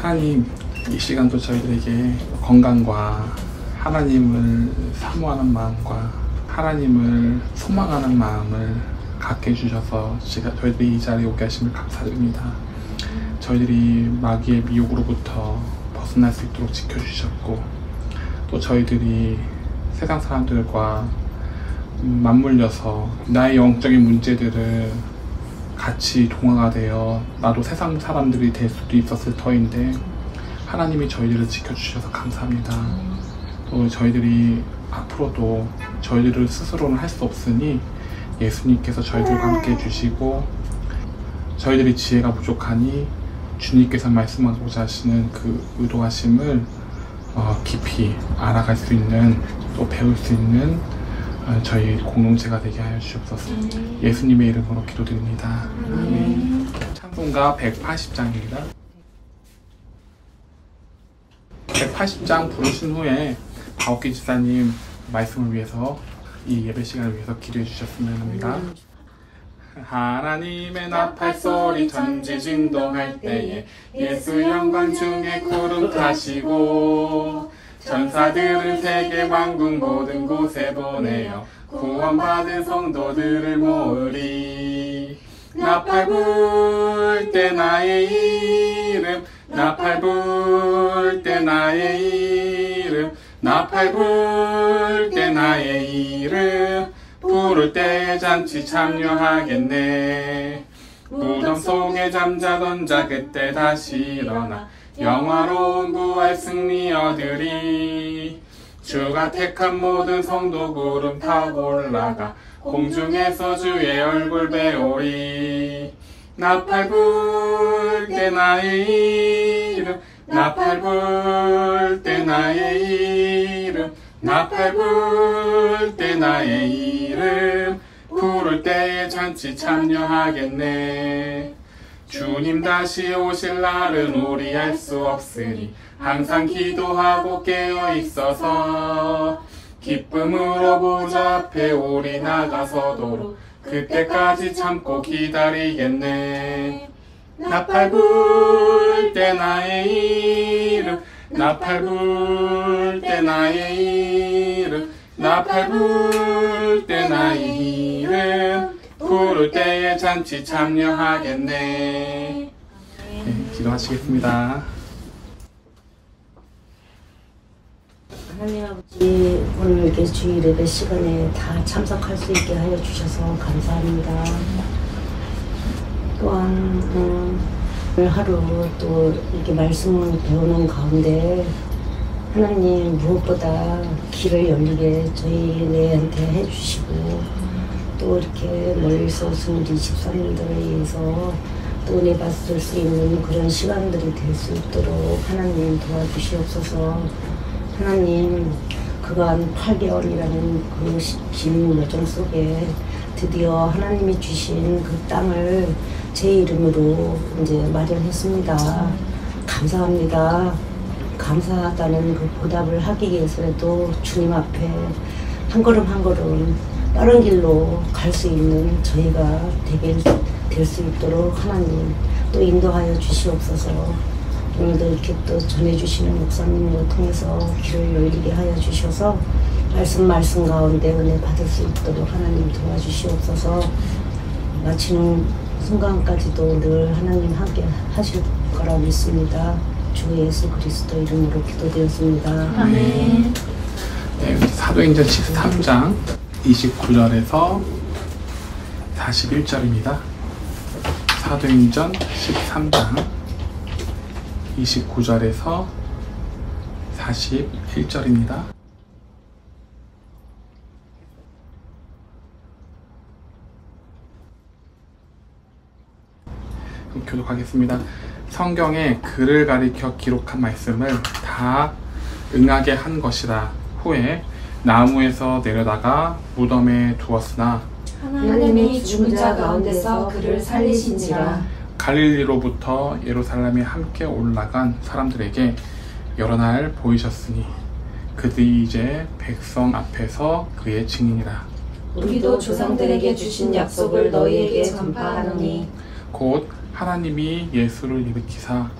하나님, 이 시간도 저희들에게 건강과 하나님을 사모하는 마음과 하나님을 소망하는 마음을 갖게 해주셔서 저희들이 이 자리에 오게 하심을 감사드립니다. 저희들이 마귀의 미혹으로부터 벗어날 수 있도록 지켜주셨고, 또 저희들이 세상 사람들과 맞물려서 나의 영적인 문제들을 같이 동화가 되어 나도 세상 사람들이 될 수도 있었을 터인데 하나님이 저희들을 지켜주셔서 감사합니다. 또 저희들이 앞으로도 저희들을 스스로는 할 수 없으니 예수님께서 저희들과 함께 해주시고, 저희들이 지혜가 부족하니 주님께서 말씀하고자 하시는 그 의도하심을 깊이 알아갈 수 있는, 또 배울 수 있는 저희 공동체가 되게 하여 주옵소서. 예수님의 이름으로 기도드립니다. 아멘. 찬송가 180장입니다. 180장 부르신 후에 박옥기 집사님 말씀을 위해서, 이 예배 시간을 위해서 기도해 주셨으면 합니다. 하나님의 나팔 소리 전지진동할 때에 예수 영광 중에 구름 타시고 전사들을 세계 만국 모든 곳에 보내어 구원받은 성도들을 모으리. 나팔 불 때 나의 이름, 나팔 불 때 나의 이름, 나팔 불 때 나의 이름, 부를 때에 잔치 참여하겠네. 무덤 속에 잠자던 자 그때 다시 일어나 영화로운 부활 승리 얻으리. 주가 택한 모든 성도 구름 타고 올라가 공중에서 주의 얼굴 배우리. 나팔 불 때 나의 이름, 나팔 불 때 나의 이름, 나팔 불 때 나의 이름, 부를 때에 잔치 참여하겠네. 주님 다시 오실 날은 우리 알 수 없으니 항상 기도하고 깨어 있어서 기쁨으로 보좌 앞에 우리 나가서도록 그때까지 참고 기다리겠네. 나팔 불 때 나의 이름, 나팔 불 때 나의 이름, 나팔 불 때 나의 이름, 부를 때에 잔치 참여하겠네. 네, 기도하시겠습니다. 하나님 아버지, 오늘 이렇게 주일 예배 시간에 다 참석할 수 있게 하여 주셔서 감사합니다. 또한 오늘 하루 또 이렇게 말씀을 배우는 가운데 하나님 무엇보다 길을 열리게 저희네한테 해주시고, 또 이렇게 멀리서 오신 우리 집사님들을 위해서 또 은혜 받을 수 있는 그런 시간들이 될 수 있도록 하나님 도와주시옵소서. 하나님, 그간 8개월이라는 그 긴 여정 속에 드디어 하나님이 주신 그 땅을 제 이름으로 이제 마련했습니다. 감사합니다. 감사하다는 그 보답을 하기 위해서라도 주님 앞에 한 걸음 한 걸음 빠른 길로 갈 수 있는 저희가 되게 될 수 있도록 하나님 또 인도하여 주시옵소서. 오늘도 이렇게 또 전해주시는 목사님을 통해서 길을 열리게 하여 주셔서 말씀 가운데 은혜 받을 수 있도록 하나님 도와주시옵소서. 마치는 순간까지도 늘 하나님 함께 하실 거라 믿습니다. 주 예수 그리스도 이름으로 기도드렸습니다. 아멘. 네, 사도행전 13장 29절에서 41절입니다. 사도행전 13장 29절에서 41절입니다. 교독하겠습니다. 성경에 그를 가리켜 기록한 말씀을 다 응하게 한 것이라. 후에 나무에서 내려다가 무덤에 두었으나 하나님이 죽은 자 가운데서 그를 살리신지라. 갈릴리로부터 예루살렘에 함께 올라간 사람들에게 여러 날 보이셨으니 그들이 이제 백성 앞에서 그의 증인이라. 우리도 조상들에게 주신 약속을 너희에게 전파하노니 곧 하나님이 예수를 일으키사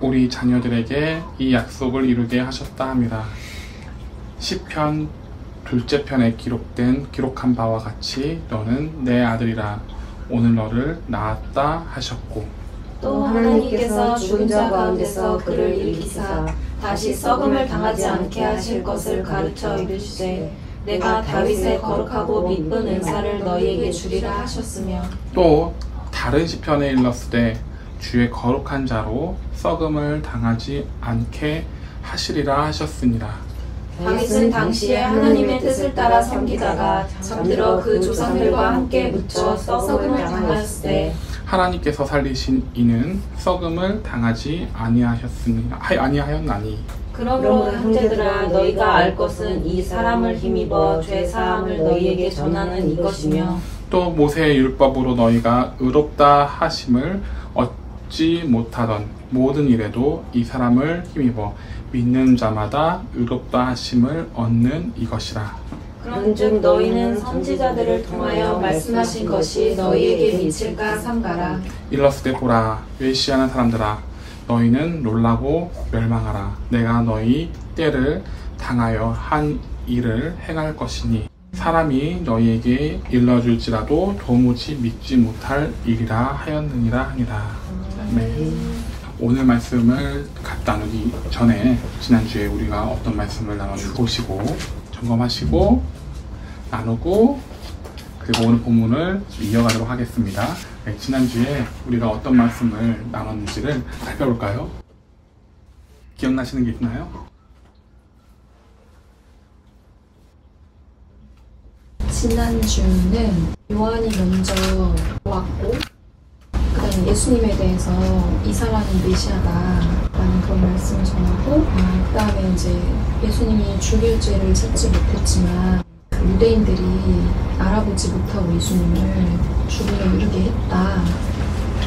우리 자녀들에게 이 약속을 이루게 하셨다 합니다. 시편 둘째 편에 기록한 바와 같이 너는 내 아들이라 오늘 너를 낳았다 하셨고 또 하나님께서 죽은 자 가운데서 그를 일으키사 다시 썩음을 당하지 않게 하실 것을 가르쳐 이르시되 내가 다윗의 거룩하고 미쁜 은사를 너희에게 주리라 하셨으며 또 다른 시편에 일렀으되 주의 거룩한 자로 썩음을 당하지 않게 하시리라 하셨으니라. 다윗은 당시에 하나님의 뜻을 따라 섬기다가 잠들어 그 조상들과 함께 묻혀 썩음을 당하였을 때 하나님께서 살리신 이는 썩음을 당하지 아니하였나니 그러므로 형제들아 너희가 알 것은 이 사람을 힘입어 죄 사함을 너희에게 전하는 이것이며 또 모세의 율법으로 너희가 의롭다 하심을 얻지 못하던 모든 일에도 이 사람을 힘입어 믿는 자마다 의롭다 하심을 얻는 이것이라. 그런즉 너희는 선지자들을 통하여 말씀하신 것이 너희에게 미칠까 삼가라. 일렀으되 보라 외시하는 사람들아 너희는 놀라고 멸망하라. 내가 너희 때를 당하여 한 일을 행할 것이니 사람이 너희에게 일러줄지라도 도무지 믿지 못할 일이라 하였느니라 하니라. 아멘. 오늘 말씀을 갖다 나누기 전에 지난주에 우리가 어떤 말씀을 나눴는지 보시고 점검하시고 나누고 그리고 오늘 본문을 이어가도록 하겠습니다. 네, 지난주에 우리가 어떤 말씀을 나눴는지를 살펴볼까요? 기억나시는 게 있나요? 지난주는 요한이 먼저 왔고 그 다음에 예수님에 대해서 이 사람이 메시아다라는 그런 말씀을 전하고 그 다음에 이제 예수님이 죽일 죄를 찾지 못했지만 유대인들이 알아보지 못하고 예수님을 죽음에 이르게 했다.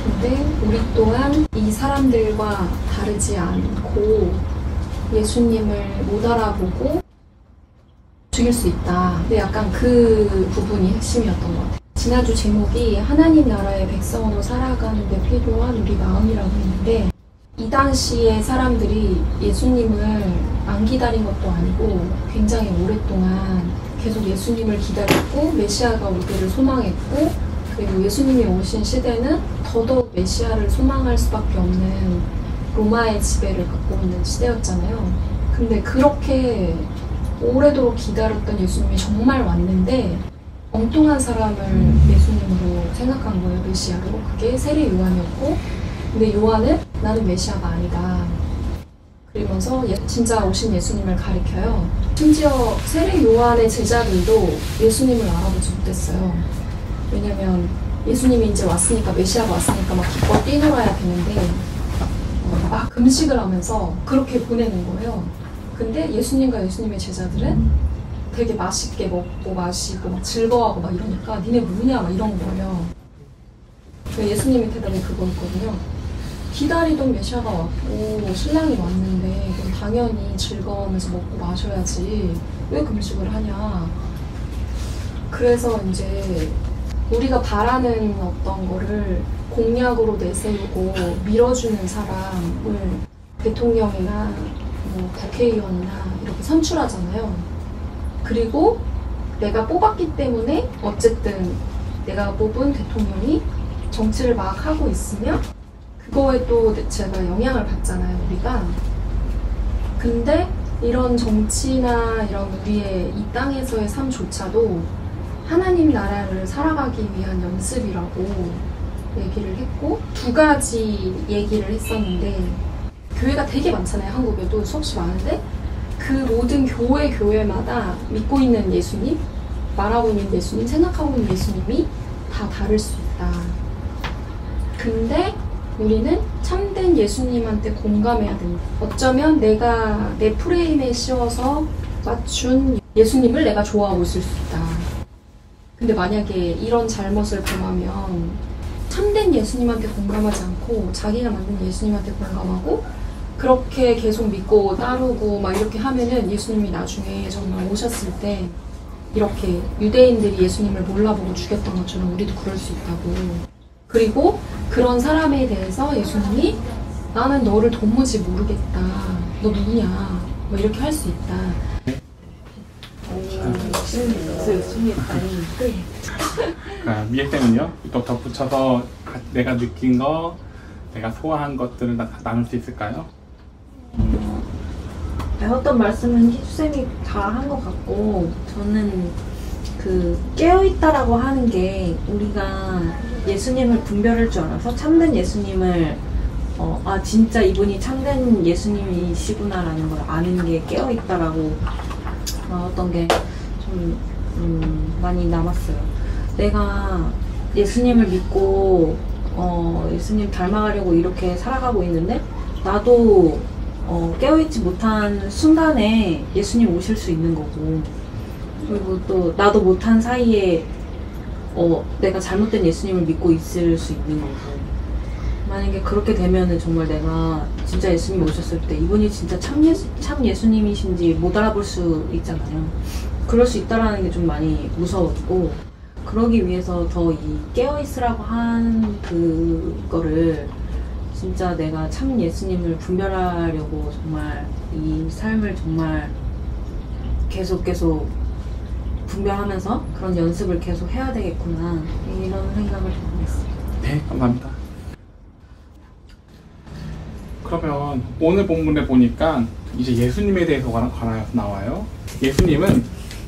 근데 우리 또한 이 사람들과 다르지 않고 예수님을 못 알아보고 죽일 수 있다. 근데 약간 그 부분이 핵심이었던 것 같아요. 지난주 제목이 하나님 나라의 백성으로 살아가는 데 필요한 우리 마음이라고 했는데 이 당시에 사람들이 예수님을 안 기다린 것도 아니고 굉장히 오랫동안 계속 예수님을 기다렸고 메시아가 오기를 소망했고 그리고 예수님이 오신 시대는 더더욱 메시아를 소망할 수밖에 없는 로마의 지배를 받고 있는 시대였잖아요. 근데 그렇게 오래도록 기다렸던 예수님이 정말 왔는데 엉뚱한 사람을 예수님으로 생각한 거예요. 메시아로. 그게 세례 요한이었고 근데 요한은 나는 메시아가 아니다. 그러면서 진짜 오신 예수님을 가리켜요. 심지어 세례 요한의 제자들도 예수님을 알아보지 못했어요. 왜냐면 예수님이 이제 왔으니까 메시아가 왔으니까 막 기뻐 뛰놀아야 되는데 막 금식을 하면서 그렇게 보내는 거예요. 근데 예수님과 예수님의 제자들은 되게 맛있게 먹고 마시고 막 즐거워하고 막 이러니까 니네 뭐냐 막 이런 거예요. 예수님의 대답이 그거였거든요. 기다리던 메시아가 왔고 신랑이 왔는데 그럼 당연히 즐거워하면서 먹고 마셔야지 왜 금식을 하냐. 그래서 이제 우리가 바라는 어떤 거를 공약으로 내세우고 밀어주는 사람을 대통령이나 뭐 국회의원이나 이렇게 선출하잖아요. 그리고 내가 뽑았기 때문에 어쨌든 내가 뽑은 대통령이 정치를 막 하고 있으면 그거에 또 제가 영향을 받잖아요, 우리가. 근데 이런 정치나 이런 우리의 이 땅에서의 삶조차도 하나님 나라를 살아가기 위한 연습이라고 얘기를 했고 두 가지 얘기를 했었는데 교회가 되게 많잖아요. 한국에도 수없이 많은데 그 모든 교회마다 믿고 있는 예수님, 말하고 있는 예수님, 생각하고 있는 예수님이 다 다를 수 있다. 근데 우리는 참된 예수님한테 공감해야 된다. 어쩌면 내가 내 프레임에 씌워서 맞춘 예수님을 내가 좋아하고 있을 수 있다. 근데 만약에 이런 잘못을 범하면 참된 예수님한테 공감하지 않고 자기가 만든 예수님한테 공감하고 그렇게 계속 믿고 따르고 막 이렇게 하면은 예수님이 나중에 정말 오셨을 때 이렇게 유대인들이 예수님을 몰라보고 죽였던 것처럼 우리도 그럴 수 있다고. 그리고 그런 사람에 대해서 예수님이 나는 너를 도무지 모르겠다. 너 누구냐? 뭐 이렇게 할 수 있다. 미애쌤은요? 또 덧붙여서 내가 느낀 거, 내가 소화한 것들을 나눌 수 있을까요? 어떤 말씀은 희주쌤이 다 한 것 같고, 저는 그 깨어있다라고 하는 게 우리가 예수님을 분별할 줄 알아서 참된 예수님을 아 진짜 이분이 참된 예수님이시구나라는 걸 아는 게 깨어있다라고 어떤 게 좀 많이 남았어요. 내가 예수님을 믿고 예수님 닮아가려고 이렇게 살아가고 있는데 나도 깨어있지 못한 순간에 예수님 오실 수 있는 거고, 그리고 또 나도 못한 사이에 내가 잘못된 예수님을 믿고 있을 수 있는 거고, 만약에 그렇게 되면은 정말 내가 진짜 예수님 오셨을 때 이분이 진짜 참 예수님이신지 못 알아볼 수 있잖아요. 그럴 수 있다라는 게 좀 많이 무서웠고, 그러기 위해서 더 이 깨어있으라고 한 그거를 진짜 내가 참 예수님을 분별하려고 정말 이 삶을 정말 계속 분별하면서 그런 연습을 계속 해야 되겠구나, 이런 생각을 좀 했어요. 네, 감사합니다. 그러면 오늘 본문에 보니까 이제 예수님에 대해서 관하여서 나와요. 예수님은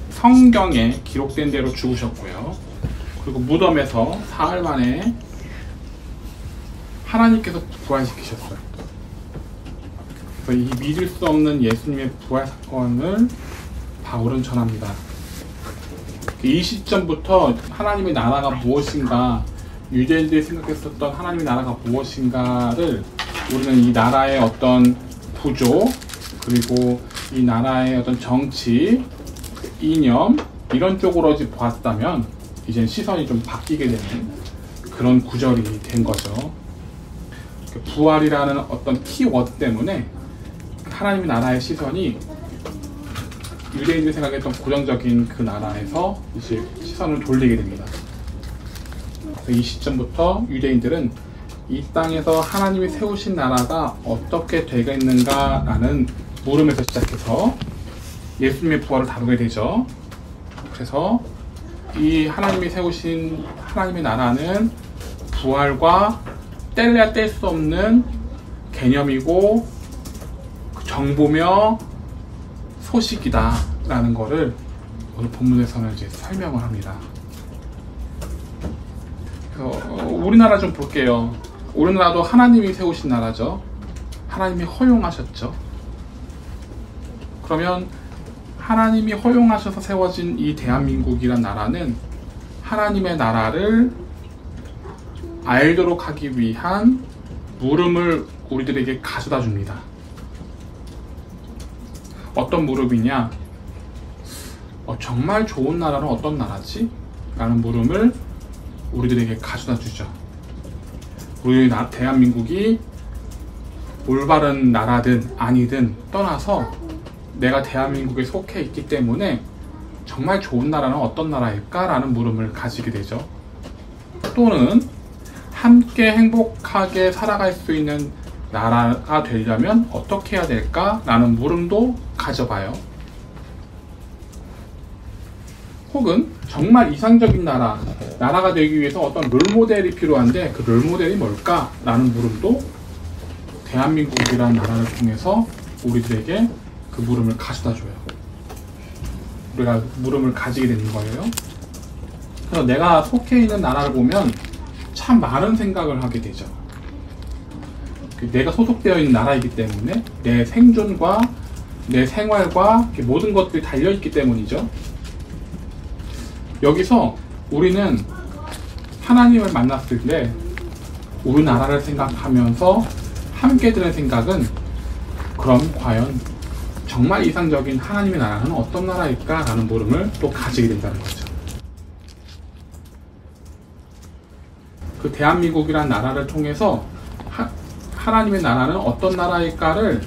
성경에 기록된 대로 죽으셨고요. 그리고 무덤에서 사흘 만에 하나님께서 부활시키셨어요. 그래서 이 믿을 수 없는 예수님의 부활 사건을 바울은 전합니다. 이 시점부터 하나님의 나라가 무엇인가, 유대인들이 생각했었던 하나님의 나라가 무엇인가를 우리는 이 나라의 어떤 구조, 그리고 이 나라의 어떤 정치, 이념, 이런 쪽으로 보았다면 이제 시선이 좀 바뀌게 되는 그런 구절이 된 거죠. 부활이라는 어떤 키워드 때문에 하나님의 나라의 시선이 유대인들이 생각했던 고정적인 그 나라에서 이제 시선을 돌리게 됩니다. 그래서 이 시점부터 유대인들은 이 땅에서 하나님이 세우신 나라가 어떻게 되겠는가라는 물음에서 시작해서 예수님의 부활을 다루게 되죠. 그래서 이 하나님이 세우신 하나님의 나라는 부활과 뗄래야 뗄 수 없는 개념이고 정보며 소식이다 라는 거를 오늘 본문에서는 이제 설명을 합니다. 그래서 우리나라 좀 볼게요. 우리나라도 하나님이 세우신 나라죠. 하나님이 허용하셨죠. 그러면 하나님이 허용하셔서 세워진 이 대한민국이란 나라는 하나님의 나라를 알도록 하기 위한 물음을 우리들에게 가져다 줍니다. 어떤 물음이냐? 정말 좋은 나라는 어떤 나라지? 라는 물음을 우리들에게 가져다 주죠. 우리 대한민국이 올바른 나라든 아니든 떠나서 내가 대한민국에 속해 있기 때문에 정말 좋은 나라는 어떤 나라일까? 라는 물음을 가지게 되죠. 또는 함께 행복하게 살아갈 수 있는 나라가 되려면 어떻게 해야 될까? 라는 물음도 가져봐요. 혹은 정말 이상적인 나라가 되기 위해서 어떤 롤모델이 필요한데 그 롤모델이 뭘까? 라는 물음도 대한민국이라는 나라를 통해서 우리들에게 그 물음을 가져다 줘요. 우리가 물음을 가지게 되는 거예요. 그래서 내가 속해 있는 나라를 보면 참 많은 생각을 하게 되죠. 내가 소속되어 있는 나라이기 때문에 내 생존과 내 생활과 모든 것들이 달려있기 때문이죠. 여기서 우리는 하나님을 만났을 때 우리나라를 생각하면서 함께 드는 생각은 그럼 과연 정말 이상적인 하나님의 나라는 어떤 나라일까? 라는 물음을 또 가지게 된다는 거죠. 그 대한민국이라는 나라를 통해서 하나님의 나라는 어떤 나라일까를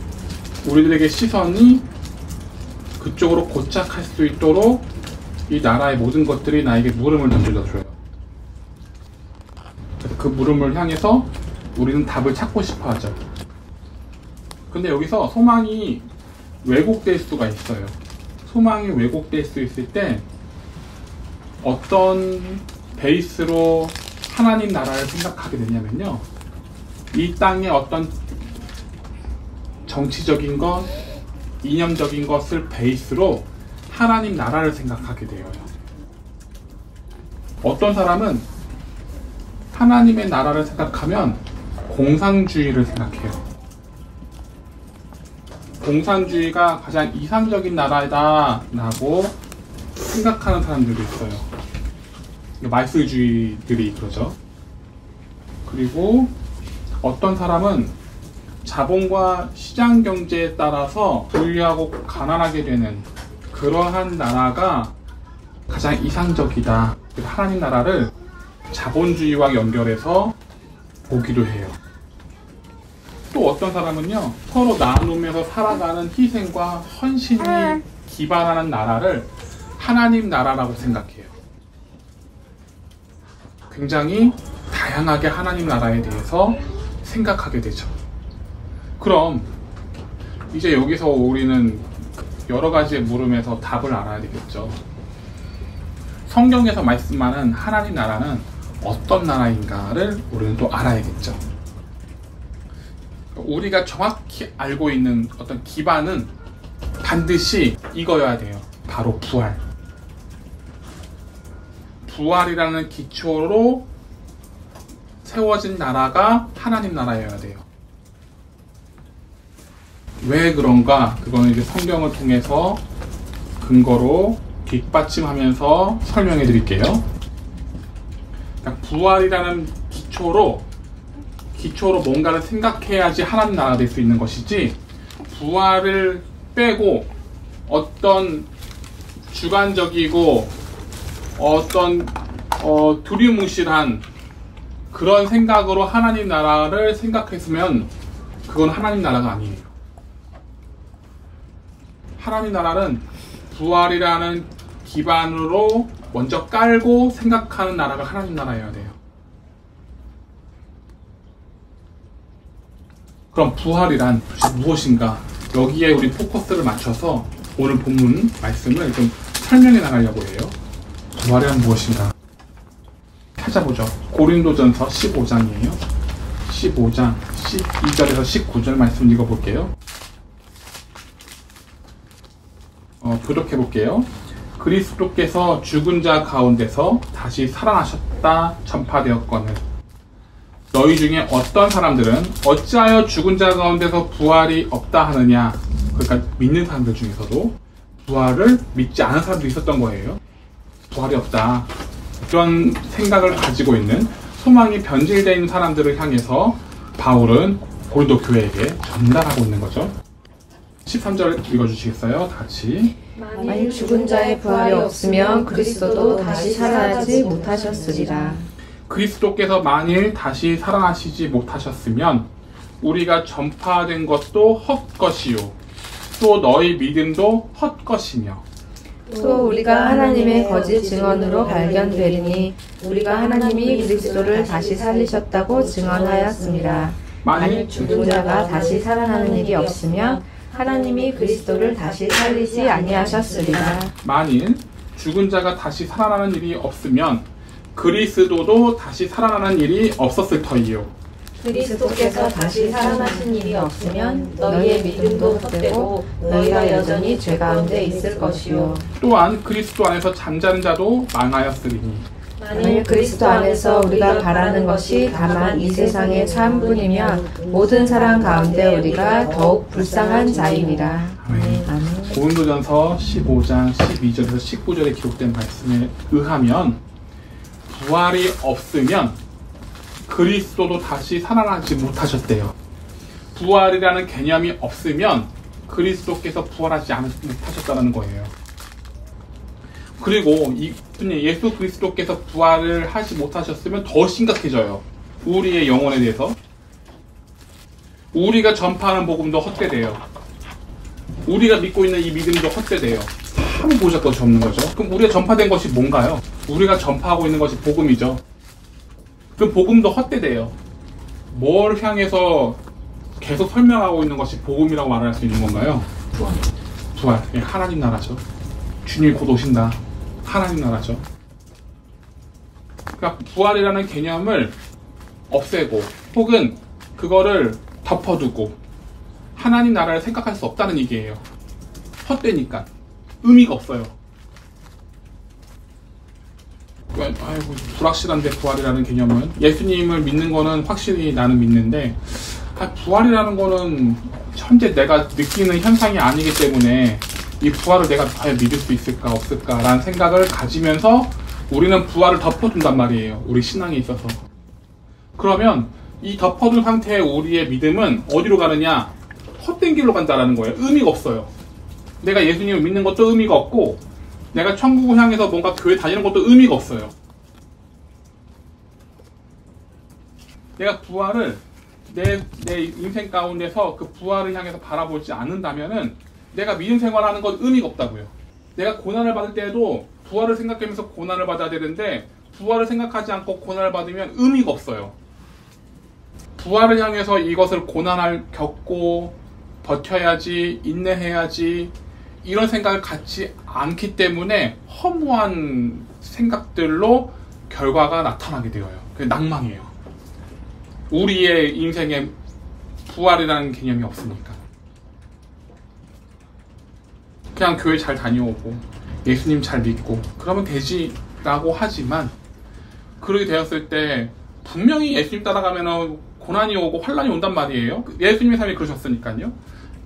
우리들에게 시선이 그쪽으로 고착할 수 있도록 이 나라의 모든 것들이 나에게 물음을 던져줘요. 그래서 그 물음을 향해서 우리는 답을 찾고 싶어 하죠. 근데 여기서 소망이 왜곡될 수가 있어요. 소망이 왜곡될 수 있을 때 어떤 베이스로 하나님 나라를 생각하게 되냐면요, 이 땅의 어떤 정치적인 것, 이념적인 것을 베이스로 하나님 나라를 생각하게 돼요. 어떤 사람은 하나님의 나라를 생각하면 공산주의를 생각해요. 공산주의가 가장 이상적인 나라다 라고 생각하는 사람들도 있어요. 말술주의들이 그러죠. 그리고 어떤 사람은 자본과 시장 경제에 따라서 부유하고 가난하게 되는 그러한 나라가 가장 이상적이다. 하나님 나라를 자본주의와 연결해서 보기도 해요. 또 어떤 사람은요, 서로 나누면서 살아가는 희생과 헌신이 기반하는 나라를 하나님 나라라고 생각해요. 굉장히 다양하게 하나님 나라에 대해서 생각하게 되죠. 그럼 이제 여기서 우리는 여러 가지의 물음에서 답을 알아야 되겠죠. 성경에서 말씀하는 하나님 나라는 어떤 나라인가를 우리는 또 알아야겠죠. 우리가 정확히 알고 있는 어떤 기반은 반드시 이거여야 돼요. 바로 부활. 부활이라는 기초로 세워진 나라가 하나님 나라여야 돼요. 왜 그런가? 그거는 이제 성경을 통해서 근거로 뒷받침하면서 설명해 드릴게요. 그러니까 부활이라는 기초로 뭔가를 생각해야지 하나님 나라가 될 수 있는 것이지, 부활을 빼고 어떤 주관적이고 어떤 두리뭉실한 그런 생각으로 하나님 나라를 생각했으면 그건 하나님 나라가 아니에요. 하나님 나라는 부활이라는 기반으로 먼저 깔고 생각하는 나라가 하나님 나라여야 돼요. 그럼 부활이란 무엇인가? 여기에 우리 포커스를 맞춰서 오늘 본문 말씀을 좀 설명해 나가려고 해요. 부활이란 무엇인가? 찾아보죠. 고린도전서 15장이에요. 15장 12절에서 19절 말씀 읽어볼게요. 교독해 볼게요. 그리스도께서 죽은 자 가운데서 다시 살아나셨다 전파되었거늘 너희 중에 어떤 사람들은 어찌하여 죽은 자 가운데서 부활이 없다 하느냐. 그러니까 믿는 사람들 중에서도 부활을 믿지 않은 사람들이 있었던 거예요. 부활이 없다, 이런 생각을 가지고 있는, 소망이 변질되어 있는 사람들을 향해서 바울은 고린도 교회에게 전달하고 있는 거죠. 13절 읽어주시겠어요? 다 같이. 만일 죽은 자의 부활이 없으면 그리스도도 다시 살아나지 못하셨으리라. 그리스도께서 만일 다시 살아나시지 못하셨으면 우리가 전파된 것도 헛것이요 또 너희 믿음도 헛것이며 또 우리가 하나님의 거짓 증언으로 발견되리니 우리가 하나님이 그리스도를 다시 살리셨다고 증언하였습니다. 만일 죽은 자가 다시 살아나는 일이 없으면 하나님이 그리스도를 다시 살리지 아니하셨으리라. 만일 죽은 자가 다시 살아나는 일이 없으면 그리스도도 다시 살아나는 일이 없었을 터이요. 그리스도께서 다시 살아나신 일이 없으면 너희의 믿음도 헛되고 너희가 여전히 죄 가운데 있을 것이요. 또한 그리스도 안에서 잠자는 자도 망하였으리니 만일 그리스도 안에서 우리가 바라는 것이 다만 이 세상의 삶뿐이면 모든 사람 가운데 우리가 더욱 불쌍한 자이니라. 아멘. 고린도전서 15장 12절에서 19절에 기록된 말씀에 의하면 부활이 없으면 그리스도도 다시 살아나지 못하셨대요. 부활이라는 개념이 없으면 그리스도께서 부활하지 못하셨다는 거예요. 그리고 예수 그리스도께서 부활을 하지 못하셨으면 더 심각해져요. 우리의 영혼에 대해서. 우리가 전파하는 복음도 헛되돼요. 우리가 믿고 있는 이 믿음도 헛되돼요. 아무 보잘것이 없는 거죠. 그럼 우리가 전파된 것이 뭔가요? 우리가 전파하고 있는 것이 복음이죠. 그럼 복음도 헛되돼요. 뭘 향해서 계속 설명하고 있는 것이 복음이라고 말할 수 있는 건가요? 부활. 부활. 예, 하나님 나라죠. 주님 곧 오신다. 하나님 나라죠. 그러니까 부활이라는 개념을 없애고 혹은 그거를 덮어두고 하나님 나라를 생각할 수 없다는 얘기예요. 헛되니까. 의미가 없어요. 아이고, 불확실한데 부활이라는 개념은. 예수님을 믿는 거는 확실히 나는 믿는데 부활이라는 거는 현재 내가 느끼는 현상이 아니기 때문에 이 부활을 내가 과연 믿을 수 있을까 없을까 라는 생각을 가지면서 우리는 부활을 덮어둔단 말이에요. 우리 신앙에 있어서. 그러면 이 덮어둔 상태의 우리의 믿음은 어디로 가느냐? 헛된 길로 간다라는 거예요. 의미가 없어요. 내가 예수님을 믿는 것도 의미가 없고 내가 천국을 향해서 뭔가 교회 다니는 것도 의미가 없어요. 내가 부활을 내 인생 가운데서 그 부활을 향해서 바라보지 않는다면은 내가 믿음 생활하는 건 의미가 없다고요. 내가 고난을 받을 때에도 부활을 생각하면서 고난을 받아야 되는데 부활을 생각하지 않고 고난을 받으면 의미가 없어요. 부활을 향해서 이것을 고난을 겪고 버텨야지, 인내해야지 이런 생각을 갖지 않기 때문에 허무한 생각들로 결과가 나타나게 되어요. 그게 낭망이에요. 우리의 인생에 부활이라는 개념이 없으니까. 그냥 교회 잘 다녀오고 예수님 잘 믿고 그러면 되지라고 하지만 그렇게 되었을 때 분명히 예수님 따라가면 고난이 오고 환란이 온단 말이에요. 예수님의 삶이 그러셨으니까요.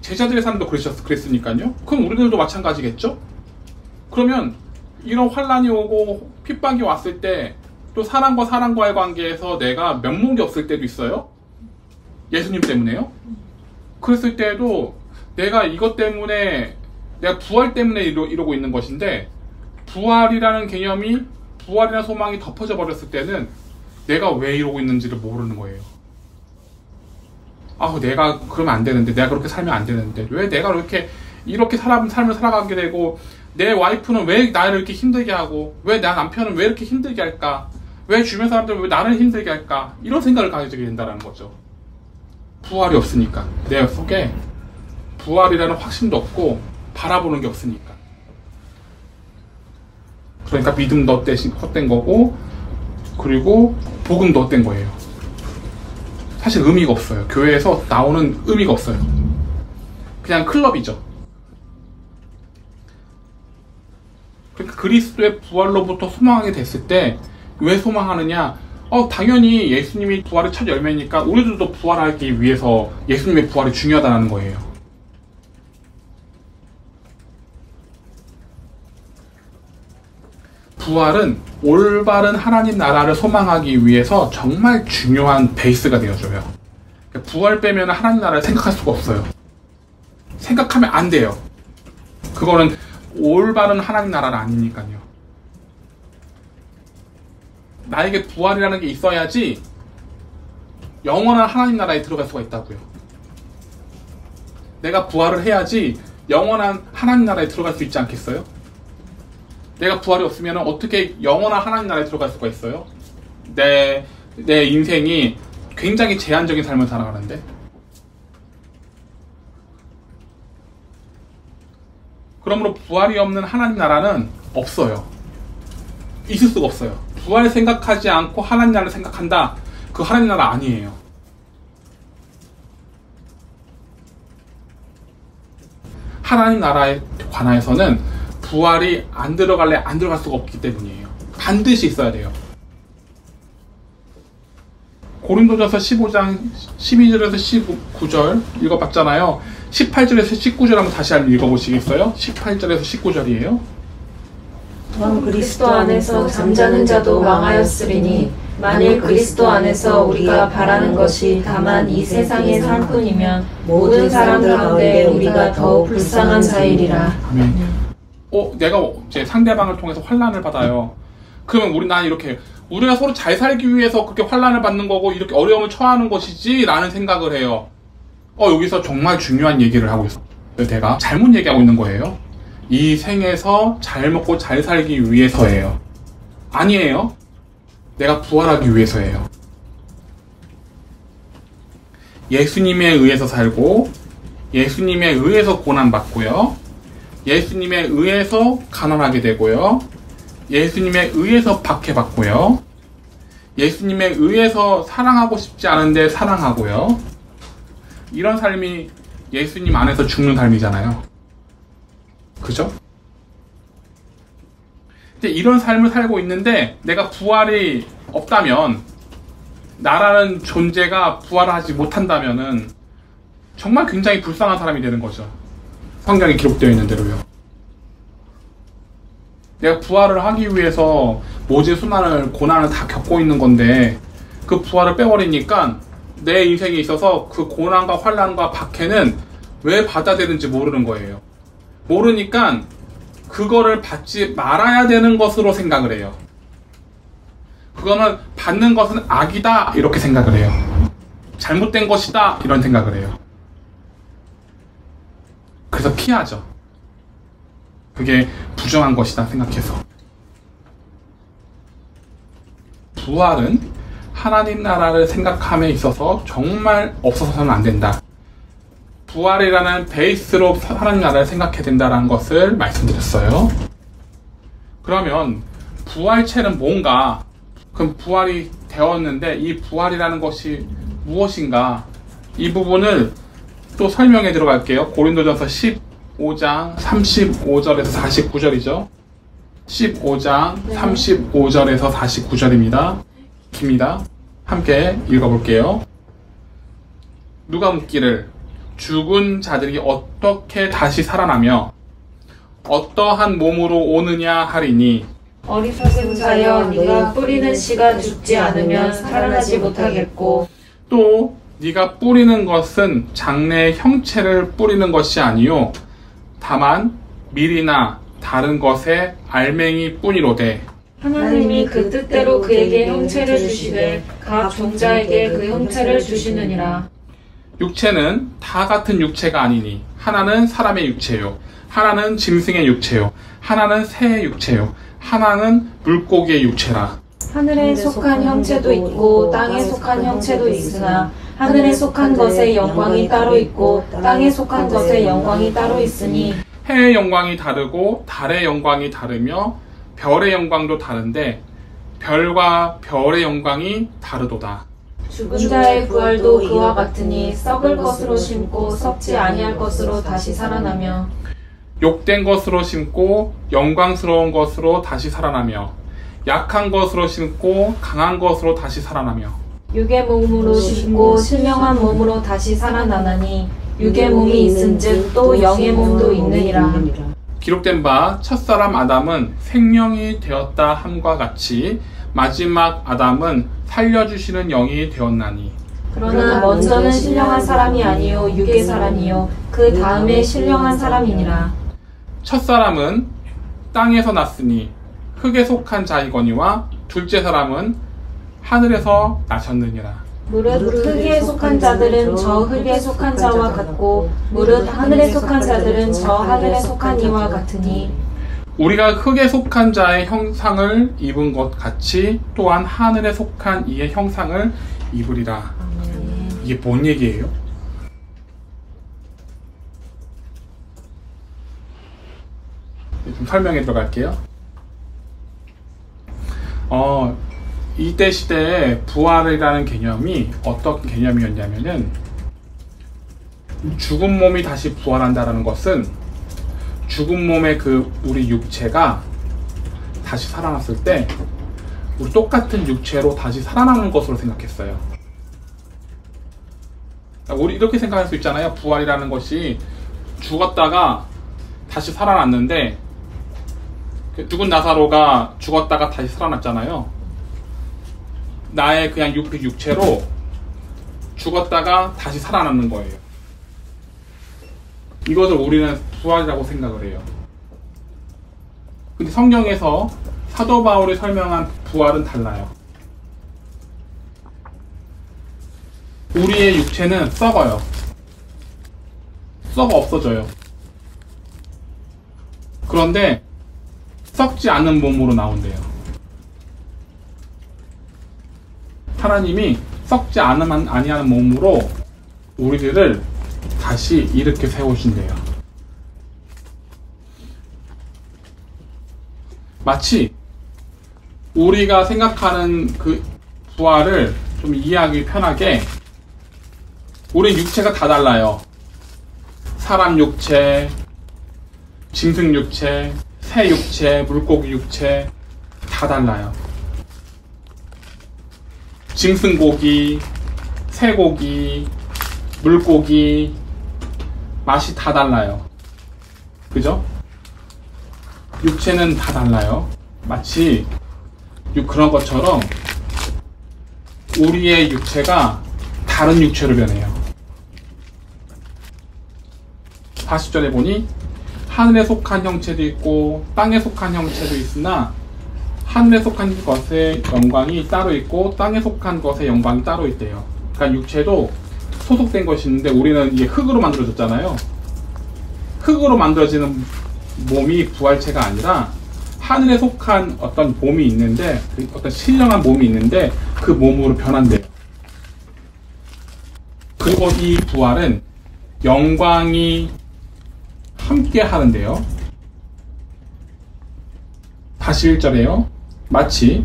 제자들의 삶도 그랬으니까요. 그럼 우리들도 마찬가지겠죠? 그러면 이런 환란이 오고 핍박이 왔을 때 또 사람과 사람과의 관계에서 내가 면목이 없을 때도 있어요. 예수님 때문에요. 그랬을 때도 내가 이것 때문에 내가 부활 때문에 이러고 있는 것인데 부활이라는 개념이 부활이라는 소망이 덮어져 버렸을 때는 내가 왜 이러고 있는지를 모르는 거예요. 내가 그러면 안 되는데, 내가 그렇게 살면 안 되는데, 왜 내가 이렇게 삶을 살아가게 되고, 내 와이프는 왜 나를 이렇게 힘들게 하고, 왜 내 남편은 왜 이렇게 힘들게 할까? 왜 주변 사람들은 왜 나를 힘들게 할까? 이런 생각을 가지게 된다는 거죠. 부활이 없으니까. 내 속에 부활이라는 확신도 없고, 바라보는 게 없으니까. 그러니까 믿음도 헛된 거고, 그리고 복음도 헛된 거예요. 사실 의미가 없어요. 교회에서 나오는 의미가 없어요. 그냥 클럽이죠. 그러니까 그리스도의 부활로부터 소망하게 됐을 때 왜 소망하느냐? 당연히 예수님이 부활의 첫 열매니까 우리들도 부활하기 위해서 예수님의 부활이 중요하다는 거예요. 부활은 올바른 하나님 나라를 소망하기 위해서 정말 중요한 베이스가 되어줘요. 부활 빼면 하나님 나라를 생각할 수가 없어요. 생각하면 안 돼요. 그거는 올바른 하나님 나라는 아니니까요. 나에게 부활이라는 게 있어야지 영원한 하나님 나라에 들어갈 수가 있다고요. 내가 부활을 해야지 영원한 하나님 나라에 들어갈 수 있지 않겠어요? 내가 부활이 없으면 어떻게 영원한 하나님 나라에 들어갈 수가 있어요? 내 인생이 굉장히 제한적인 삶을 살아가는데. 그러므로 부활이 없는 하나님 나라는 없어요. 있을 수가 없어요. 부활을 생각하지 않고 하나님 나라를 생각한다. 그 하나님 나라 아니에요. 하나님 나라에 관해서는 부활이 안 들어갈래 안 들어갈 수가 없기 때문이에요. 반드시 있어야 돼요. 고린도전서 15장 12절에서 19절 읽어봤잖아요. 18절에서 19절 한번 다시 한번 읽어보시겠어요? 18절에서 19절이에요. 또한 그리스도 안에서 잠자는 자도 망하였으리니 만일 그리스도 안에서 우리가 바라는 것이 다만 이 세상의 삶뿐이면 모든 사람들 가운데 우리가 더욱 불쌍한 자이리라. 아멘. 내가 이제 상대방을 통해서 환난을 받아요. 그러면 난 이렇게 우리가 서로 잘 살기 위해서 그렇게 환난을 받는 거고 이렇게 어려움을 처하는 것이지 라는 생각을 해요. 여기서 정말 중요한 얘기를 하고 있어요. 내가 잘못 얘기하고 있는 거예요. 이 생에서 잘 먹고 잘 살기 위해서예요. 아니에요. 내가 부활하기 위해서예요. 예수님에 의해서 살고, 예수님에 의해서 고난받고요, 예수님에 의해서 가난하게 되고요, 예수님에 의해서 박해받고요, 예수님에 의해서 사랑하고 싶지 않은데 사랑하고요. 이런 삶이 예수님 안에서 죽는 삶이잖아요. 그죠? 근데 이런 삶을 살고 있는데 내가 부활이 없다면, 나라는 존재가 부활하지 못한다면은 정말 굉장히 불쌍한 사람이 되는 거죠. 성경에 기록되어 있는 대로요. 내가 부활을 하기 위해서 모진 수많은 고난을 다 겪고 있는 건데, 그 부활을 빼버리니까 내 인생에 있어서 그 고난과 환난과 박해는 왜 받아야 되는지 모르는 거예요. 모르니까 그거를 받지 말아야 되는 것으로 생각을 해요. 그거는 받는 것은 악이다 이렇게 생각을 해요. 잘못된 것이다 이런 생각을 해요. 그래서 피하죠. 그게 부정한 것이다 생각해서. 부활은 하나님 나라를 생각함에 있어서 정말 없어서는 안 된다. 부활이라는 베이스로 하나님 나라를 생각해야 된다는 것을 말씀드렸어요. 그러면 부활체는 뭔가? 그럼 부활이 되었는데 이 부활이라는 것이 무엇인가? 이 부분을 또 설명해 들어갈게요. 고린도전서 15장 35절에서 49절이죠. 15장 35절에서 49절입니다. 깁니다. 함께 읽어볼게요. 누가 묻기를 죽은 자들이 어떻게 다시 살아나며 어떠한 몸으로 오느냐 하리니, 어리석은 자여, 네가 뿌리는 씨가 죽지 않으면 살아나지 못하겠고, 또 네가 뿌리는 것은 장래의 형체를 뿌리는 것이 아니요 다만 밀이나 다른 것의 알맹이 뿐이로되, 하나님이 그 뜻대로 그에게 형체를 주시되 각 종자에게 그 형체를 주시느니라. 육체는 다 같은 육체가 아니니 하나는 사람의 육체요, 하나는 짐승의 육체요, 하나는 새의 육체요, 하나는 물고기의 육체라. 하늘에 속한 형체도 있고 땅에 속한 형체도 있으나 하늘에 속한 것의 영광이 따로 있고 땅에 속한 것의 영광이 따로 있으니, 해의 영광이 다르고 달의 영광이 다르며 별의 영광도 다른데 별과 별의 영광이 다르도다. 죽은 자의 부활도 그와 같으니 썩을 것으로 심고 썩지 아니할 것으로 다시 살아나며, 욕된 것으로 심고 영광스러운 것으로 다시 살아나며, 약한 것으로 심고 강한 것으로 다시 살아나며, 육의 몸으로 심고 신령한 몸으로 다시 살아나나니 육의 몸이 있은즉 또 영의 몸도 있느니라. 기록된 바 첫사람 아담은 생명이 되었다 함과 같이 마지막 아담은 살려주시는 영이 되었나니, 그러나 먼저는 신령한 사람이 아니요 육의 사람이요 그 다음에 신령한 사람이니라. 첫사람은 땅에서 났으니 흙에 속한 자이거니와 둘째 사람은 하늘에서 나셨느니라. 무릇 흙에 속한 자들은 저 흙에 속한 자와 같고 무릇 하늘에 속한 자들은 저 하늘에 속한 이와 같으니, 우리가 흙에 속한 자의 형상을 입은 것 같이 또한 하늘에 속한 이의 형상을 입으리라. 이게 뭔 얘기예요? 좀 설명해 들어갈게요. 이때 시대에 부활이라는 개념이 어떤 개념이었냐면은, 죽은 몸이 다시 부활한다는 것은 죽은 몸의 그 우리 육체가 다시 살아났을 때 우리 똑같은 육체로 다시 살아나는 것으로 생각했어요. 우리 이렇게 생각할 수 있잖아요. 부활이라는 것이 죽었다가 다시 살아났는데, 죽은 나사로가 죽었다가 다시 살아났잖아요. 나의 그냥 육체로 죽었다가 다시 살아나는 거예요. 이것을 우리는 부활이라고 생각을 해요. 근데 성경에서 사도 바울이 설명한 부활은 달라요. 우리의 육체는 썩어요. 썩어 없어져요. 그런데 썩지 않은 몸으로 나온대요. 하나님이 썩지 아니하는 몸으로 우리들을 다시 이렇게 세우신대요. 마치 우리가 생각하는 그 부활을 좀 이해하기 편하게, 우리 육체가 다 달라요. 사람 육체, 짐승 육체, 새 육체, 물고기 육체 다 달라요. 짐승고기, 새고기, 물고기 맛이 다 달라요. 그죠? 육체는 다 달라요. 마치 그런 것처럼 우리의 육체가 다른 육체로 변해요. 40절에 보니 하늘에 속한 형체도 있고 땅에 속한 형체도 있으나 하늘에 속한 것의 영광이 따로 있고 땅에 속한 것의 영광이 따로 있대요. 그러니까 육체도 소속된 것이 있는데 우리는 이게 흙으로 만들어졌잖아요. 흙으로 만들어지는 몸이 부활체가 아니라 하늘에 속한 어떤 몸이 있는데, 어떤 신령한 몸이 있는데 그 몸으로 변한대요. 그리고 이 부활은 영광이 함께 하는데요. 41절에요. 마치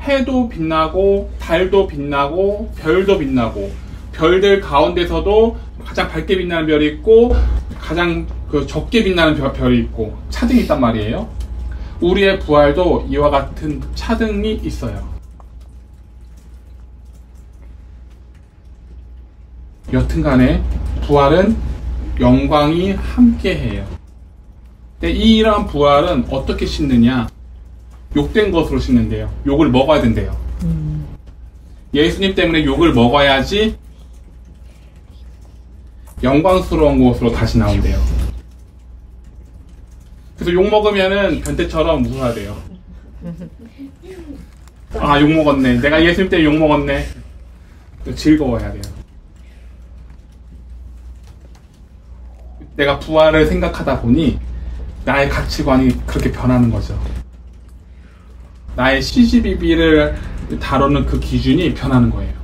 해도 빛나고 달도 빛나고 별도 빛나고, 별들 가운데서도 가장 밝게 빛나는 별이 있고 가장 적게 빛나는 별이 있고 차등이 있단 말이에요. 우리의 부활도 이와 같은 차등이 있어요. 여튼간에 부활은 영광이 함께해요. 근데 이러한 부활은 어떻게 씻느냐? 욕된 것으로 씻는데요. 욕을 먹어야 된대요. 예수님 때문에 욕을 먹어야지 영광스러운 것으로 다시 나온대요. 그래서 욕 먹으면은 변태처럼 웃어야 돼요. 아, 욕 먹었네. 내가 예수님 때문에 욕 먹었네. 즐거워야 돼요. 내가 부활을 생각하다 보니 나의 가치관이 그렇게 변하는 거죠. 나의 시시비비를 다루는 그 기준이 변하는 거예요.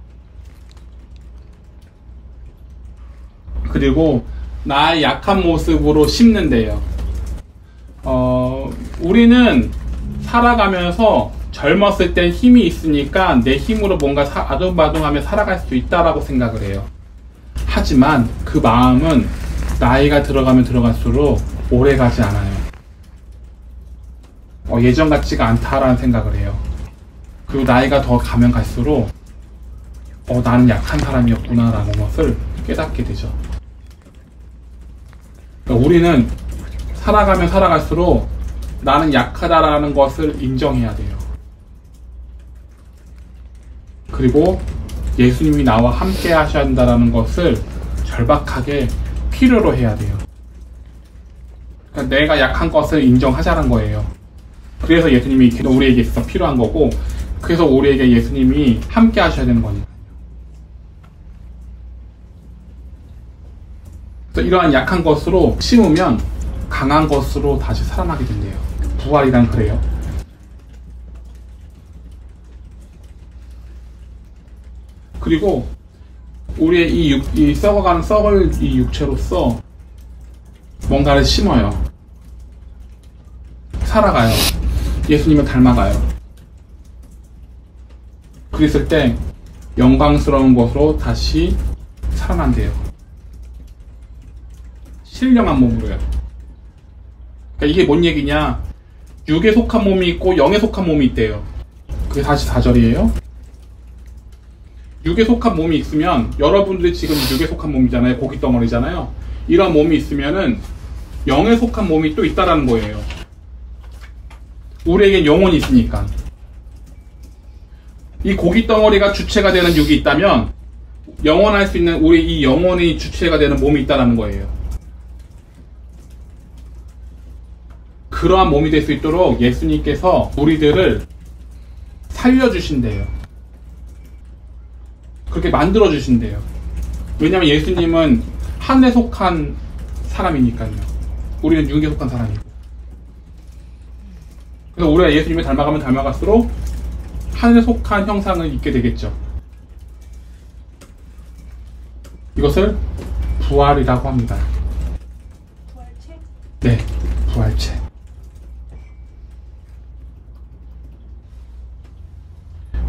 그리고 나의 약한 모습으로 심는데요. 우리는 살아가면서 젊었을 땐 힘이 있으니까 내 힘으로 뭔가 아둥바둥하며 살아갈 수 있다라고 생각을 해요. 하지만 그 마음은 나이가 들어가면 들어갈수록 오래가지 않아요. 예전 같지가 않다라는 생각을 해요. 그리고 나이가 더 가면 갈수록 나는 약한 사람이었구나 라는 것을 깨닫게 되죠. 그러니까 우리는 살아가면 살아갈수록 나는 약하다라는 것을 인정해야 돼요. 그리고 예수님이 나와 함께 하셔야 한다는 것을 절박하게 필요로 해야 돼요. 그러니까 내가 약한 것을 인정하자는 거예요. 그래서 예수님이 우리에게 있어서 필요한 거고, 그래서 우리에게 예수님이 함께 하셔야 되는 거니까요. 그래서 이러한 약한 것으로 심으면 강한 것으로 다시 살아나게 된대요. 부활이란 그래요. 그리고 우리의 이 썩어가는 썩을 이 육체로서 뭔가를 심어요. 살아가요. 예수님을 닮아가요. 그랬을 때 영광스러운 것으로 다시 살아난대요. 신령한 몸으로요. 그러니까 이게 뭔 얘기냐? 육에 속한 몸이 있고 영에 속한 몸이 있대요. 그게 44절이에요. 육에 속한 몸이 있으면, 여러분들이 지금 육에 속한 몸이잖아요. 고기 덩어리잖아요. 이런 몸이 있으면은 영에 속한 몸이 또 있다라는 거예요. 우리에겐 영혼이 있으니까. 이 고기 덩어리가 주체가 되는 육이 있다면 영원할 수 있는 우리 이 영혼이 주체가 되는 몸이 있다라는 거예요. 그러한 몸이 될 수 있도록 예수님께서 우리들을 살려주신대요. 그렇게 만들어주신대요. 왜냐하면 예수님은 하늘에 속한 사람이니까요. 우리는 육에 속한 사람이고. 그래서 우리가 예수님을 닮아가면 닮아갈수록 하늘에 속한 형상을 입게 되겠죠. 이것을 부활이라고 합니다. 부활체? 네, 부활체.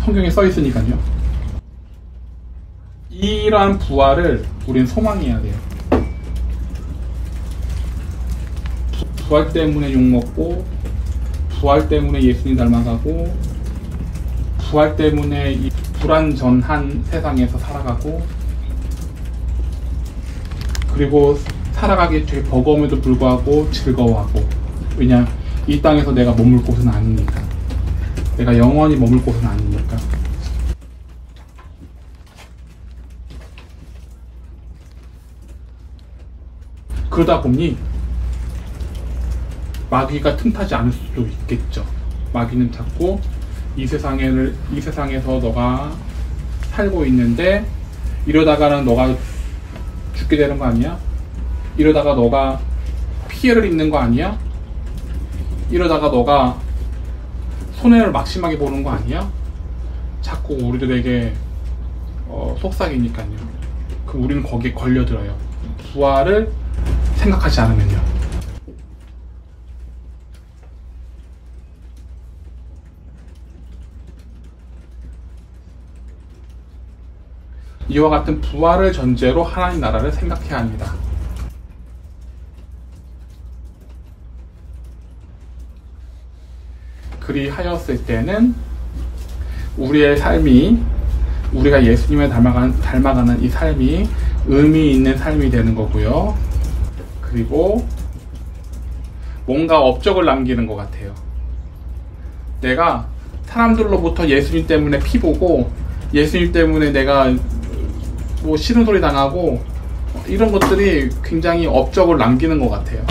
성경에 써 있으니까요. 이러한 부활을 우린 소망해야 돼요. 부활 때문에 욕먹고, 부활 때문에 예수님 닮아가고, 부활 때문에 이 불완전한 세상에서 살아가고, 그리고 살아가기 되게 버거움에도 불구하고 즐거워하고. 왜냐, 이 땅에서 내가 머물 곳은 아니니까. 내가 영원히 머물 곳은 아니니까. 그러다 보니 마귀가 틈타지 않을 수도 있겠죠. 마귀는 자꾸 이 세상에서 너가 살고 있는데 이러다가는 너가 죽게 되는 거 아니야? 이러다가 너가 피해를 입는 거 아니야? 이러다가 너가 손해를 막심하게 보는 거 아니야? 자꾸 우리들에게 속삭이니까요. 그럼 우리는 거기에 걸려들어요. 부활을 생각하지 않으면요. 이와 같은 부활을 전제로 하나님 나라를 생각해야 합니다. 그리하였을 때는 우리의 삶이, 우리가 예수님을 닮아가는 이 삶이 의미 있는 삶이 되는 거고요. 그리고 뭔가 업적을 남기는 것 같아요. 내가 사람들로부터 예수님 때문에 피보고, 예수님 때문에 내가 뭐 싫은 소리 당하고, 이런 것들이 굉장히 업적을 남기는 것 같아요.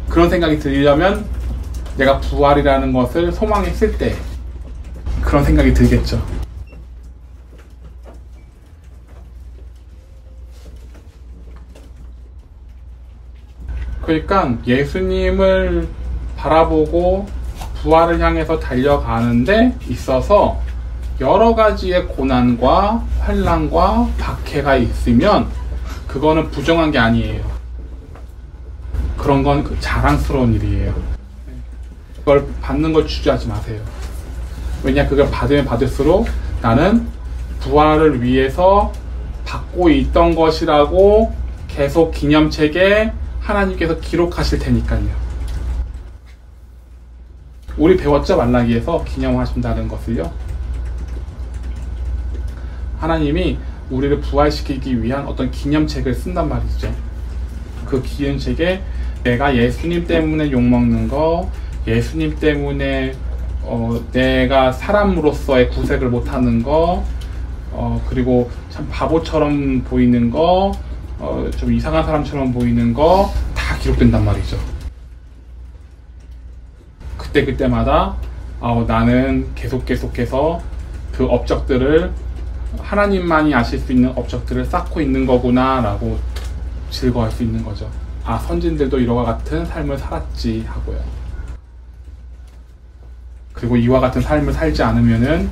그런 생각이 들려면 내가 부활이라는 것을 소망했을 때 그런 생각이 들겠죠. 그러니까 예수님을 바라보고 부활을 향해서 달려가는데 있어서 여러 가지의 고난과 환난과 박해가 있으면 그거는 부정한 게 아니에요. 그런 건 자랑스러운 일이에요. 그걸 받는 걸 주저하지 마세요. 왜냐, 그걸 받으면 받을수록 나는 부활을 위해서 받고 있던 것이라고 계속 기념책에 하나님께서 기록하실 테니까요. 우리 배웠죠? 말라기에서 기념하신다는 것을요. 하나님이 우리를 부활시키기 위한 어떤 기념책을 쓴단 말이죠. 그 기념책에 내가 예수님 때문에 욕먹는 거, 예수님 때문에 내가 사람으로서의 구색을 못하는 거, 그리고 참 바보처럼 보이는 거, 좀 이상한 사람처럼 보이는 거 다 기록된단 말이죠. 그때마다 나는 계속해서 그 업적들을, 하나님만이 아실 수 있는 업적들을 쌓고 있는 거구나 라고 즐거워할 수 있는 거죠. 선진들도 이와 같은 삶을 살았지 하고요. 그리고 이와 같은 삶을 살지 않으면은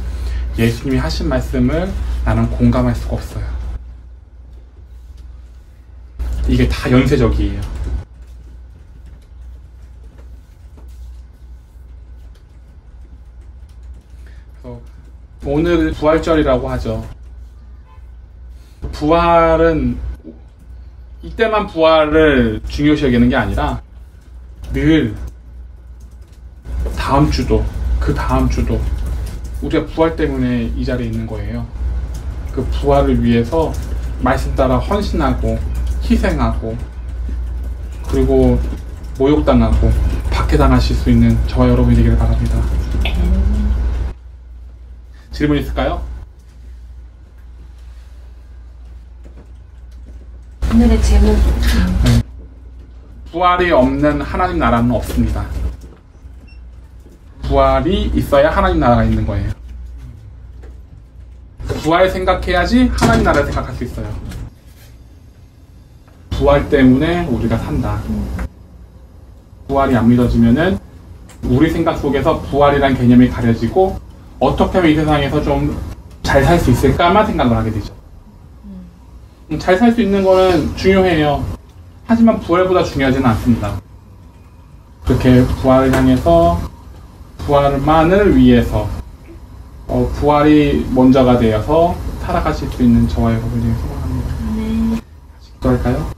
예수님이 하신 말씀을 나는 공감할 수가 없어요. 이게 다 연쇄적이에요. 그래서 오늘 부활절이라고 하죠. 부활은 이때만 부활을 중요시 여기는 게 아니라 늘 다음 주도, 그 다음 주도 우리가 부활 때문에 이 자리에 있는 거예요. 그 부활을 위해서 말씀 따라 헌신하고 희생하고, 그리고 모욕당하고 박해당하실 수 있는 저와 여러분이 되기를 바랍니다. 질문 있을까요? 오늘의 제목. 부활이 없는 하나님 나라는 없습니다. 부활이 있어야 하나님 나라가 있는 거예요. 부활 생각해야지 하나님 나라를 생각할 수 있어요. 부활 때문에 우리가 산다. 부활이 안 믿어지면은 우리 생각 속에서 부활이란 개념이 가려지고 어떻게 하면 이 세상에서 좀 잘 살 수 있을까만 생각을 하게 되죠. 잘 살 수 있는 거는 중요해요. 하지만 부활보다 중요하지는 않습니다. 그렇게 부활을 향해서 부활만을 위해서 부활이 먼저가 되어서 살아가실 수 있는 저와 여러분이 소망합니다. 네. 기도할까요?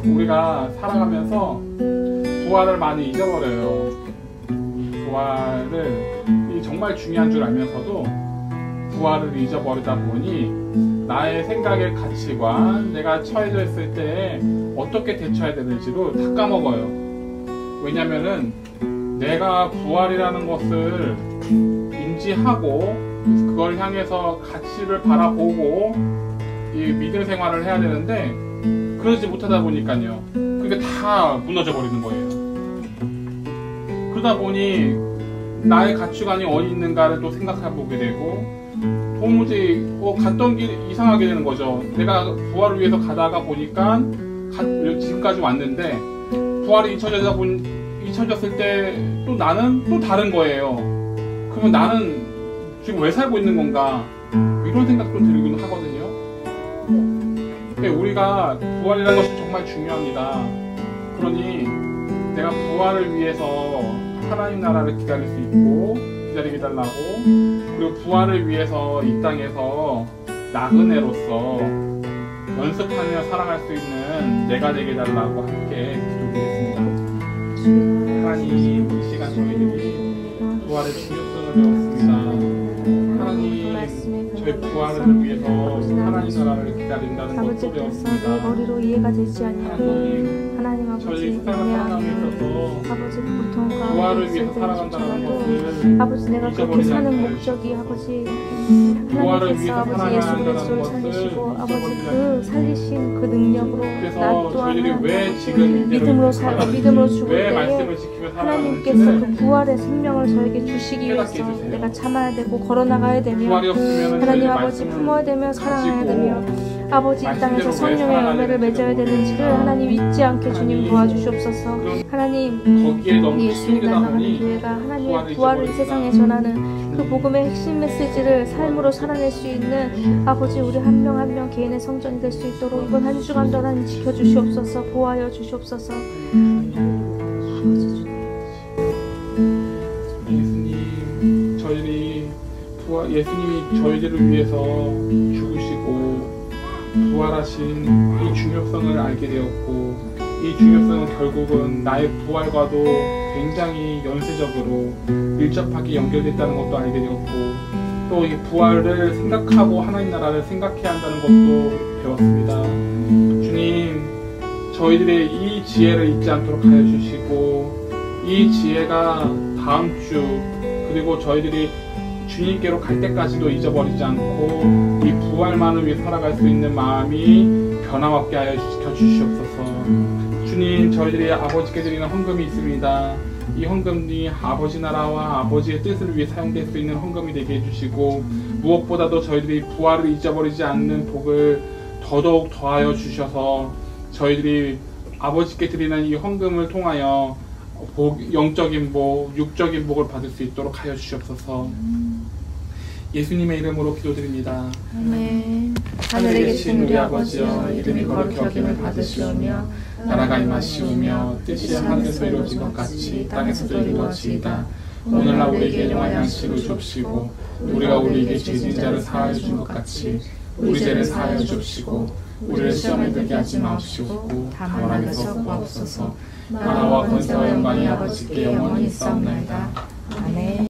우리가 살아가면서 부활을 많이 잊어버려요. 부활을 정말 중요한 줄 알면서도 부활을 잊어버리다 보니 나의 생각의 가치관, 내가 처해져 있을 때 어떻게 대처해야 되는지도 다 까먹어요. 왜냐면은 내가 부활이라는 것을 인지하고 그걸 향해서 가치를 바라보고 이 믿음 생활을 해야 되는데 그러지 못하다 보니까요. 그게 다 무너져 버리는 거예요. 그러다 보니 나의 가치관이 어디 있는가를 또 생각해 보게 되고 도무지 갔던 길 이상하게 되는 거죠. 내가 부활을 위해서 가다가 보니까 지금까지 왔는데 부활이 잊혀졌을 때 또 나는 또 다른 거예요. 그러면 나는 지금 왜 살고 있는 건가? 이런 생각도 들긴 하거든요. 우리가 부활이라는 것이 정말 중요합니다. 그러니 내가 부활을 위해서 하나님 나라를 기다릴 수 있고 기다리게 달라고, 그리고 부활을 위해서 이 땅에서 나그네로서 연습하며 살아갈 수 있는 내가 되게 달라고 함께 기도드리겠습니다. 하나님, 이 시간 저희들이 부활의 중요성을 배웠습니다. 하나님, 저희 부활을 위해서 하나님 나라를 기다린다는 것도 배웠습니다. 머리로 이해가 되지 않고 하나님 아버지 저희 세상을 살아가고 있어서 아버지 고통과 부활을 위해서 살아간다는 것을 아버지 내가 그렇게 사는 목적이 아버지 하나님께서 아버지 예수 그리스도를 살리시고 아버지 그 살리신 그 능력으로 나 그래서 저희들이 또한 왜 지금 믿음으로 죽을 왜 때에 말씀을 지키며 하나님께서 살아가는지를 그 부활의 생명을 저에게 주시기 위해서 깨닫게 해주세요. 내가 참아야 되고 걸어나가야 되며 부활이 없으면 하나님 아버지 품어야 되며 살아가야 되며 아버지 이 땅에서 성령의 열매를 맺어야 되는지를 하나님 잊지 않게 주님 도와주시옵소서. 하나님 거기에 너무 예수님 힘들다 닮아가는 보니 교회가 하나님의 부활을 이 세상에 전하는 그 복음의 핵심 메시지를 삶으로 살아낼 수 있는 아버지 우리 한 명 한 명 개인의 성전이 될 수 있도록 이번 한 주간도 하나님 지켜주시옵소서. 보호하여 주시옵소서. 예수님, 저희들이 예수님이 저희들을 위해서 죽으시고 부활하신 이 중요성을 알게 되었고, 이 중요성은 결국은 나의 부활과도 굉장히 연쇄적으로 밀접하게 연결됐다는 것도 알게 되었고, 또 이 부활을 생각하고 하나님 나라를 생각해야 한다는 것도 배웠습니다. 주님, 저희들의 이 지혜를 잊지 않도록 하여 주시고, 이 지혜가 다음 주 그리고 저희들이 주님께로 갈 때까지도 잊어버리지 않고 이 부활만을 위해 살아갈 수 있는 마음이 변함없게 하여 지켜주시옵소서. 주님, 저희들이 아버지께 드리는 헌금이 있습니다. 이 헌금이 아버지 나라와 아버지의 뜻을 위해 사용될 수 있는 헌금이 되게 해주시고, 무엇보다도 저희들이 부활을 잊어버리지 않는 복을 더더욱 더하여 주셔서 저희들이 아버지께 드리는 이 헌금을 통하여 영적인 복, 육적인 복을 받을 수 있도록 하여 주시옵소서. 예수님의 이름으로 기도드립니다. 아멘. 하늘에 계신 우리 아버지여, 이름이 거룩히 여김을 받으시오며 나라가 임하시오며 뜻이 하늘에서 이루어진 것 같이 땅에서도 이루어지이다. 오늘날 우리에게 일용할 양식을 줍시고, 우리가 우리에게 죄진 자를 사하여 준 것 같이 우리 죄를 사하여 줍시고, 우리를 시험에 들게 하지 마옵시고 다만 악에서 구하옵소서. 나라와 권세와 영광이 아버지께 영원히 있사옵나이다. 아멘.